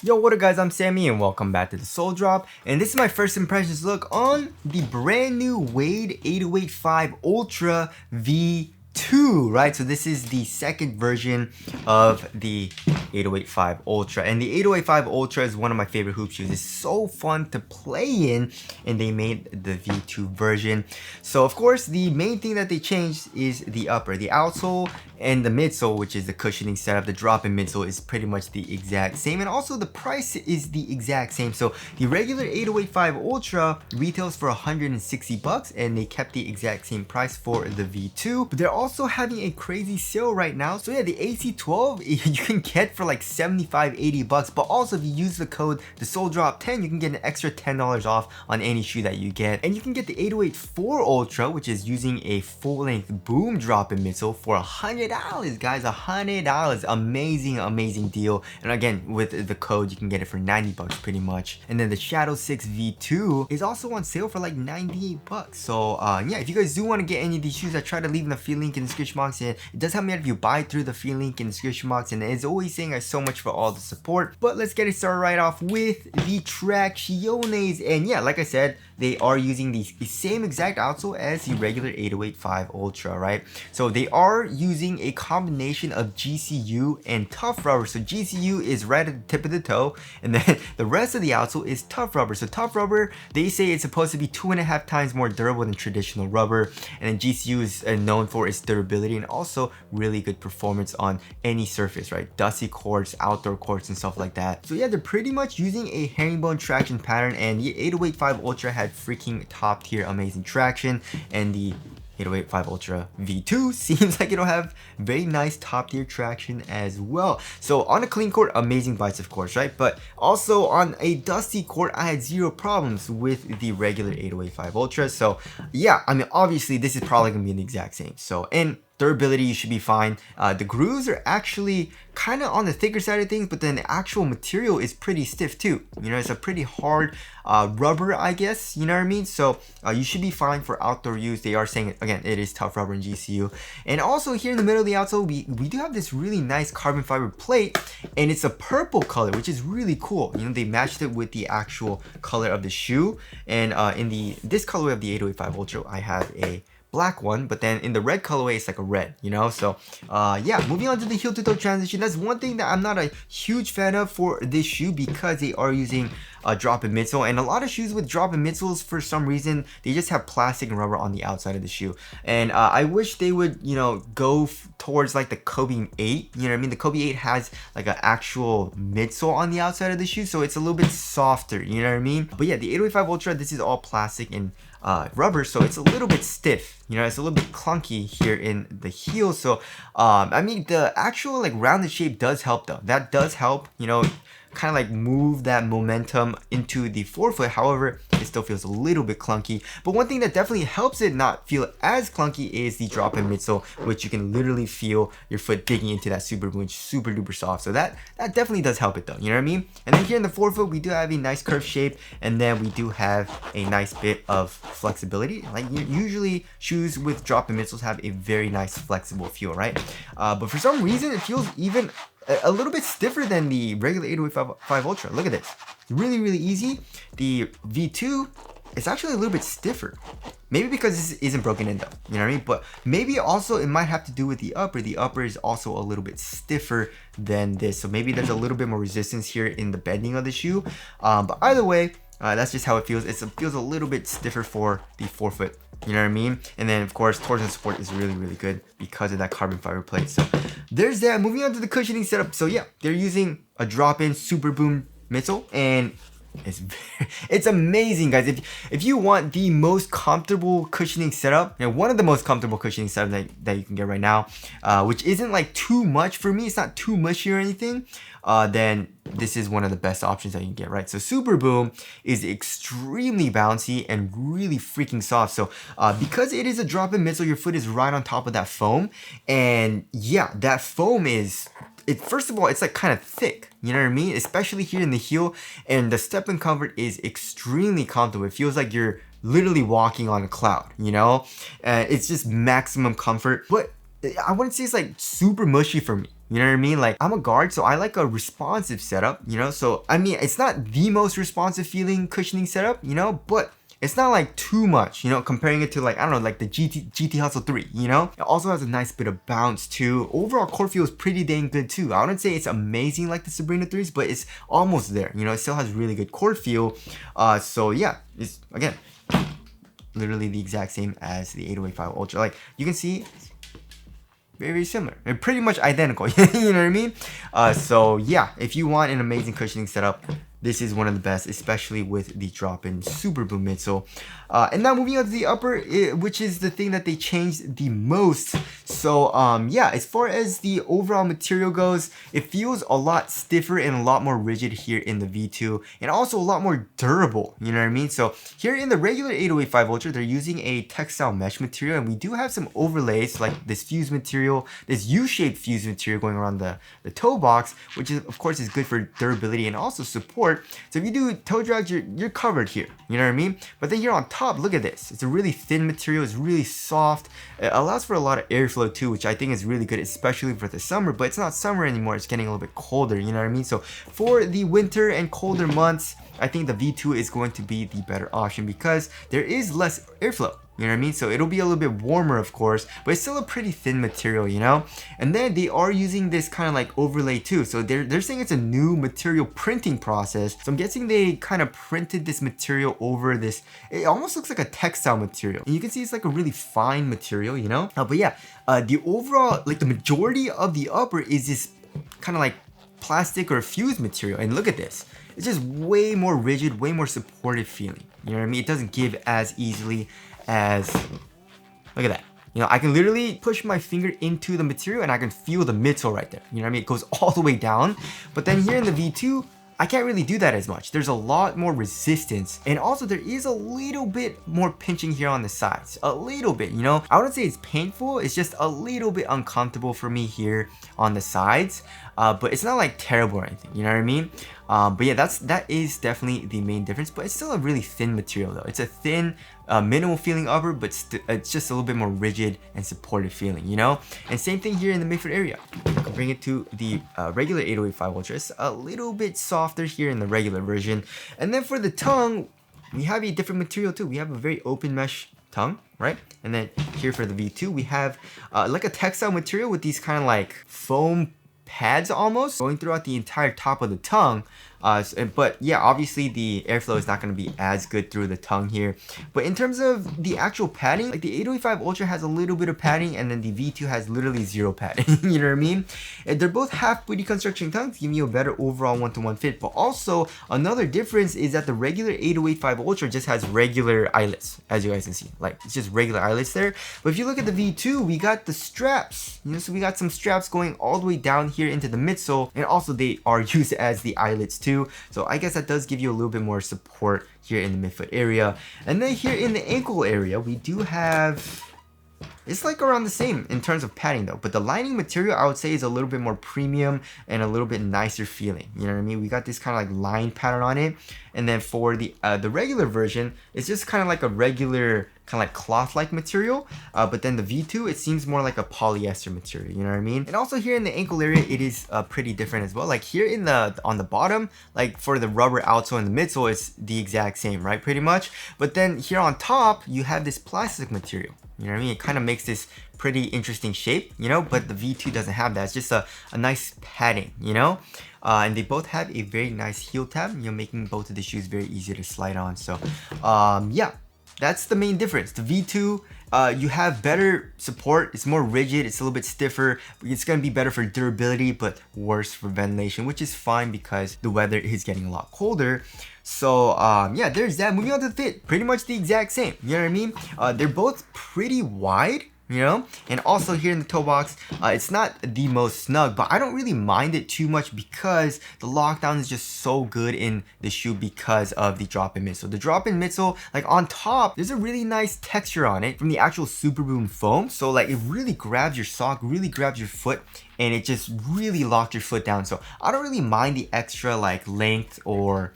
Yo, what up guys, I'm Sammy and welcome back to the Soul Drop, and this is my first impressions look on the brand new Wade 8085 Ultra V2, right? So this is the second version of the 8085 Ultra, and the 8085 Ultra is one of my favorite hoop shoes. It's so fun to play in, and they made the V2 version. So of course, the main thing that they changed is the upper, the outsole, and the midsole, which is the cushioning setup. The drop-in midsole is pretty much the exact same, and also the price is the exact same. So the regular 8085 Ultra retails for 160 bucks, and they kept the exact same price for the V2. But they're also having a crazy sale right now. So yeah, the AC12 you can get for like 75-80 bucks, but also if you use the code the Soul Drop 10, you can get an extra $10 off on any shoe that you get. And you can get the 8084 Ultra, which is using a full-length boom drop-in midsole for $100, guys. $100. Amazing deal. And again, with the code you can get it for 90 bucks pretty much. And then the Shadow 6 V2 is also on sale for like 98 bucks. So yeah, if you guys do want to get any of these shoes, I try to leave in the free link in the description box, and it does help me out if you buy through the free link in the description box. And as always, saying guys so much for all the support. But let's get it started right off with the Tracciones. And yeah, like I said, they are using the same exact outsole as the regular 8085 Ultra, right? So they are using a combination of GCU and tough rubber. So GCU is right at the tip of the toe, and then the rest of the outsole is tough rubber. So tough rubber, they say it's supposed to be 2.5 times more durable than traditional rubber, and then GCU is known for its durability and also really good performance on any surface, right? Dusty courts, outdoor courts, and stuff like that. So yeah, they're pretty much using a herringbone traction pattern, and the 8085 Ultra had freaking top tier amazing traction, and the 8085 Ultra V2 seems like it'll have very nice top tier traction as well. So on a clean court, amazing bites of course, right? But also on a dusty court, I had zero problems with the regular 8085 Ultra. So yeah, I mean, obviously this is probably gonna be the exact same. So in durability, you should be fine. The grooves are actually kind of on the thicker side of things, but then the actual material is pretty stiff too. You know, it's a pretty hard rubber, I guess, you know what I mean? So you should be fine for outdoor use. They are saying, again, it is tough rubber and GCU. And also here in the middle of the outsole, we do have this really nice carbon fiber plate, and it's a purple color, which is really cool. You know, they matched it with the actual color of the shoe. And in this colorway of the 8085 Ultra, I have a black one, but then in the red colorway it's like a red, you know? So yeah, moving on to the heel to toe transition. That's one thing that I'm not a huge fan of for this shoe, because they are using a drop-in midsole, and a lot of shoes with drop-in midsoles, for some reason they just have plastic and rubber on the outside of the shoe. And I wish they would, you know, go towards like the Kobe 8, you know what I mean? The Kobe 8 has like an actual midsole on the outside of the shoe, so it's a little bit softer, you know what I mean? But yeah, the 8085 Ultra, this is all plastic and rubber, so it's a little bit stiff, you know, it's a little bit clunky here in the heel. So I mean, the actual like rounded shape does help though. That does help, you know, kind of like move that momentum into the forefoot. However, it still feels a little bit clunky. But one thing that definitely helps it not feel as clunky is the drop-in midsole, which you can literally feel your foot digging into that super boom, super duper soft. So that definitely does help it though, you know what I mean? And then here in the forefoot, we do have a nice curved shape, and then we do have a nice bit of flexibility. Like usually shoes with drop-in midsoles have a very nice flexible feel, right? But for some reason, it feels even a little bit stiffer than the regular 8085 Ultra. Look at this. Really easy. The V2 is actually a little bit stiffer. Maybe because this isn't broken in though, you know what I mean? But maybe also it might have to do with the upper. The upper is also a little bit stiffer than this. So maybe there's a little bit more resistance here in the bending of the shoe. But either way, that's just how it feels. It feels a little bit stiffer for the forefoot. You know what I mean? And then of course, torsion support is really good because of that carbon fiber plate. So there's that. Moving on to the cushioning setup. So yeah, they're using a drop-in super boom midsole, and it's amazing, guys. If you want the most comfortable cushioning setup, you know, one of the most comfortable cushioning setups that you can get right now, which isn't like too much for me, it's not too mushy or anything, then this is one of the best options that you can get, right? So Super Boom is extremely bouncy and really freaking soft. So because it is a drop-in midsole, your foot is right on top of that foam, and yeah, that foam is, first of all, it's like kind of thick, you know what I mean? Especially here in the heel, and the step-in comfort is extremely comfortable. It feels like you're literally walking on a cloud, you know? It's just maximum comfort, but I wouldn't say it's like super mushy for me. You know what I mean? Like, I'm a guard, so I like a responsive setup, you know? So, I mean, it's not the most responsive feeling cushioning setup, you know? But it's not like too much, you know, comparing it to like, I don't know, like the GT Hustle 3, you know? It also has a nice bit of bounce too. Overall core feel is pretty dang good too. I wouldn't say it's amazing like the Sabrina 3s, but it's almost there. You know, it still has really good core feel. So yeah, it's, again, literally the exact same as the 808 Ultra. Like, you can see, very, very similar. They're pretty much identical, you know what I mean? So yeah, if you want an amazing cushioning setup, this is one of the best, especially with the drop-in Super Boom midsole. And now moving on to the upper, which is the thing that they changed the most. So yeah, as far as the overall material goes, it feels a lot stiffer and a lot more rigid here in the V2, and also a lot more durable, you know what I mean? So here in the regular 8085 Ultra, they're using a textile mesh material, and we do have some overlays like this fuse material, this U-shaped fuse material going around the toe box, which is of course is good for durability and also support. So if you do toe drags, you're covered here, you know what I mean? But then here on top, look at this. It's a really thin material, it's really soft. It allows for a lot of airflow too, which I think is really good, especially for the summer, but it's not summer anymore, it's getting a little bit colder, you know what I mean? So for the winter and colder months, I think the V2 is going to be the better option because there is less airflow. You know what I mean? So it'll be a little bit warmer, of course, but it's still a pretty thin material, you know? And then they are using this kind of like overlay too. So they're saying it's a new material printing process. So I'm guessing they kind of printed this material over this. It almost looks like a textile material. And you can see it's like a really fine material, you know? But yeah, the overall, like the majority of the upper is this kind of like plastic or fused material. And look at this. It's just way more rigid, way more supportive feeling. You know what I mean? It doesn't give as easily as, look at that. You know, I can literally push my finger into the material and I can feel the midsole right there. You know what I mean? It goes all the way down. But then here in the V2, I can't really do that as much. There's a lot more resistance. And also there is a little bit more pinching here on the sides. A little bit, you know? I wouldn't say it's painful. It's just a little bit uncomfortable for me here on the sides. But it's not like terrible or anything, you know what I mean? But yeah, that is definitely the main difference. But it's still a really thin material though. It's a thin, minimal feeling upper, but it's just a little bit more rigid and supportive feeling, you know? And same thing here in the midfoot area. I can bring it to the regular 8085 Ultra. It's a little bit softer here in the regular version. And then for the tongue, we have a different material too. We have a very open mesh tongue, right? And then here for the V2, we have like a textile material with these kind of like foam pads almost going throughout the entire top of the tongue. But yeah, obviously the airflow is not going to be as good through the tongue here. But in terms of the actual padding, like the 8085 Ultra has a little bit of padding, and then the V2 has literally zero padding. You know what I mean? And they're both half booty construction tongues, giving you a better overall one-to-one fit. But also another difference is that the regular 8085 Ultra just has regular eyelets, as you guys can see. Like, it's just regular eyelets there. But if you look at the V2, we got the straps. You know, so we got some straps going all the way down here into the midsole, and also they are used as the eyelets too. So I guess that does give you a little bit more support here in the midfoot area. And then here in the ankle area, we do have, it's like around the same in terms of padding though, but the lining material I would say is a little bit more premium and a little bit nicer feeling. You know what I mean? We got this kind of like line pattern on it. And then for the regular version, it's just kind of like a regular kind of like cloth-like material. But then the V2, it seems more like a polyester material, you know what I mean? And also here in the ankle area, it is pretty different as well. Like here in on the bottom, like for the rubber outsole and the midsole, it's the exact same, right? Pretty much. But then here on top, you have this plastic material. You know what I mean? It kind of makes this pretty interesting shape, you know, but the V2 doesn't have that. It's just a nice padding, you know? And they both have a very nice heel tab, you know, making both of the shoes very easy to slide on. So, yeah, that's the main difference. The V2, you have better support. It's more rigid. It's a little bit stiffer. It's going to be better for durability, but worse for ventilation, which is fine because the weather is getting a lot colder. So yeah, there's that. Moving on to the fit, pretty much the exact same. You know what I mean? They're both pretty wide, you know, and also here in the toe box, it's not the most snug, but I don't really mind it too much because the lockdown is just so good in the shoe because of the drop-in midsole. The drop-in midsole, like on top, there's a really nice texture on it from the actual Super Boom foam. So like it really grabs your sock, really grabs your foot, and it just really locked your foot down. So I don't really mind the extra like length or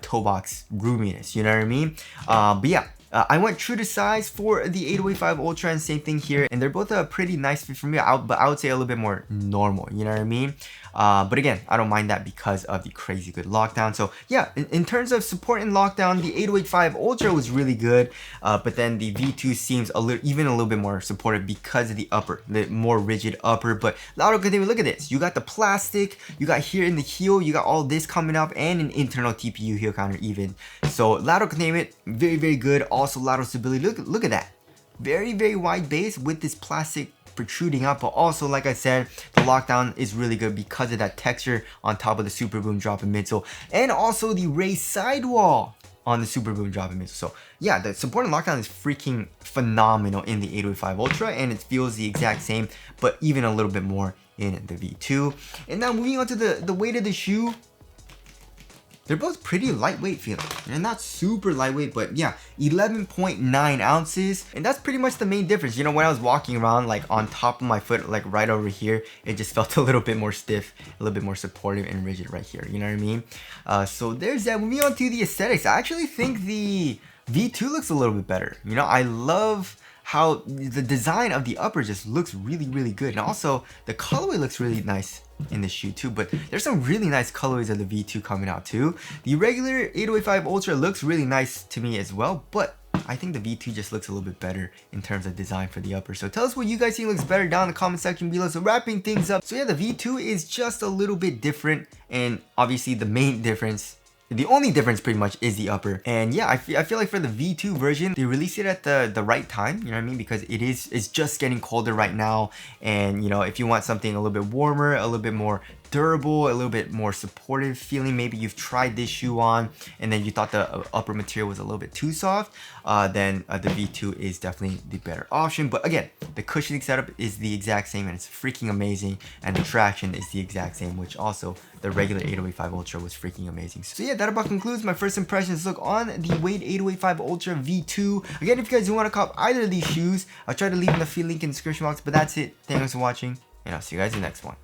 toe box roominess, you know what I mean? But yeah, I went true to size for the 808.5 Ultra, and same thing here, and they're both a pretty nice fit for me, but I would say a little bit more normal, you know what I mean? But again, I don't mind that because of the crazy good lockdown. So yeah, in terms of support and lockdown, the 808.5 Ultra was really good, but then the V2 seems even a little bit more supportive because of the upper, the more rigid upper. But lateral containment, look at this. You got the plastic, you got here in the heel, you got all this coming up, and an internal TPU heel counter even. So lateral containment, very, very good. Also lateral stability, look at that. Very, very wide base with this plastic protruding up, but also, like I said, the lockdown is really good because of that texture on top of the Super Boom drop-in midsole, and also the raised sidewall on the Super Boom drop-in midsole. So yeah, the support and lockdown is freaking phenomenal in the 808.5 Ultra, and it feels the exact same, but even a little bit more in the V2. And now moving on to the weight of the shoe. They're both pretty lightweight feeling. They're not super lightweight, but yeah, 11.9 ounces. And that's pretty much the main difference. You know, when I was walking around like on top of my foot, like right over here, it just felt a little bit more stiff, a little bit more supportive and rigid right here. You know what I mean? So there's that. Moving on to the aesthetics, I actually think the V2 looks a little bit better. You know, I love how the design of the upper just looks really, really good. And also the colorway looks really nice in the shoe too, but there's some really nice colorways of the V2 coming out too. The regular 808.5 Ultra looks really nice to me as well, but I think the V2 just looks a little bit better in terms of design for the upper. So tell us what you guys think looks better down in the comment section below. So wrapping things up, so yeah, the V2 is just a little bit different, and obviously the main difference, the only difference pretty much, is the upper. And yeah, I feel like for the V2 version, they released it at the right time, you know what I mean? Because it's just getting colder right now. And you know, if you want something a little bit warmer, a little bit more durable, a little bit more supportive feeling, maybe you've tried this shoe on and then you thought the upper material was a little bit too soft, then the V2 is definitely the better option. But again, the cushioning setup is the exact same and it's freaking amazing, and the traction is the exact same, which also the regular 808.5 Ultra was freaking amazing. So yeah, that about concludes my first impressions look on the Wade 808.5 Ultra V2. Again, if you guys do want to cop either of these shoes, I'll try to leave in the free link in the description box, but that's it. Thanks for watching, and I'll see you guys in the next one.